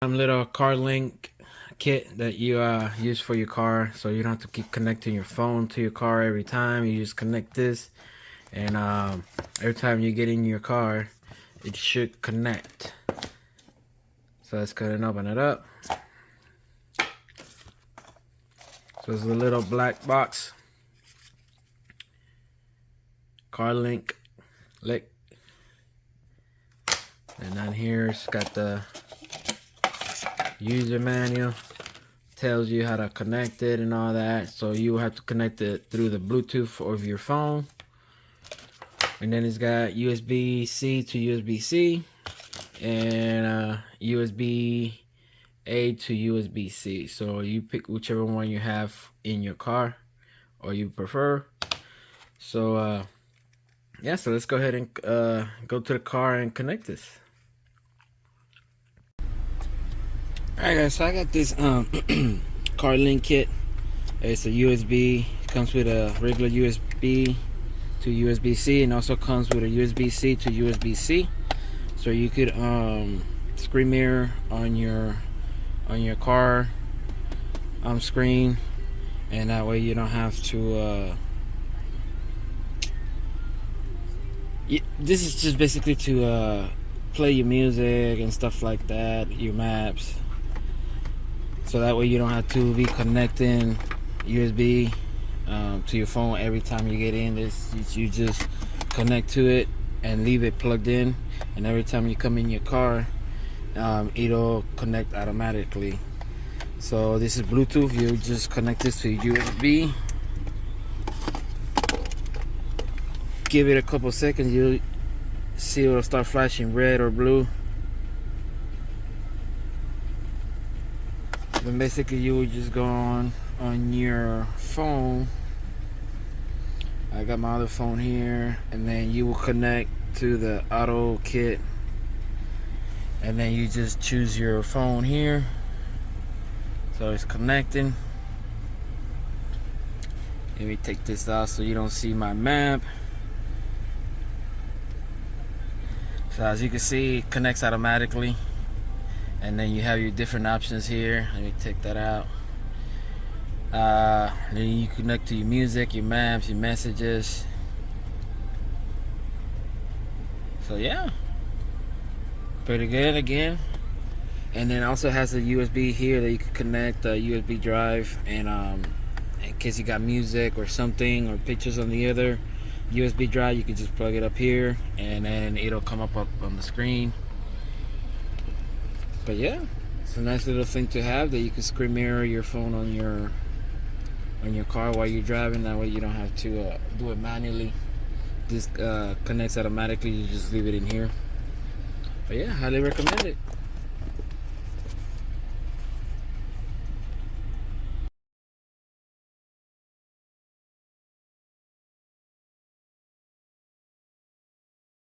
Little CarLink kit that you use for your car, so you don't have to keep connecting your phone to your car every time. You just connect this, and every time you get in your car, it should connect. So let's go ahead and open it up. So it's a little black box. CarLink lick. And on here it's got the user manual, tells you how to connect it and all that. So you have to connect it through the Bluetooth of your phone. And then it's got USB-C to USB-C and USB-A to USB-C. So you pick whichever one you have in your car or you prefer. So yeah, so let's go ahead and go to the car and connect this. Alright guys, so I got this CarLink kit. It's a USB. It comes with a regular USB to USB-C, and also comes with a USB-C to USB-C. So you could screen mirror on your car screen, and that way you don't have to. This is just basically to play your music and stuff like that, your maps. So that way you don't have to be connecting USB to your phone every time you get in. You just connect to it and leave it plugged in, and every time you come in your car, it'll connect automatically. So this is Bluetooth. You just connect this to USB. Give it a couple seconds, you'll see it'll start flashing red or blue. Then basically you will just go on your phone. I got my other phone here, and then you will connect to the auto kit, and then you just choose your phone here. So it's connecting. Let me take this out so you don't see my map. So as you can see, it connects automatically, and then you have your different options here. Let me take that out. Then you connect to your music, your maps, your messages. So yeah, pretty good again. And then also has a USB here that you can connect a USB drive, and in case you got music or something or pictures on the other USB drive, you can just plug it up here and then it'll come up on the screen. But yeah, it's a nice little thing to have, that you can screen mirror your phone on your car while you're driving. That way you don't have to do it manually. This connects automatically. You just leave it in here. But yeah, highly recommend it.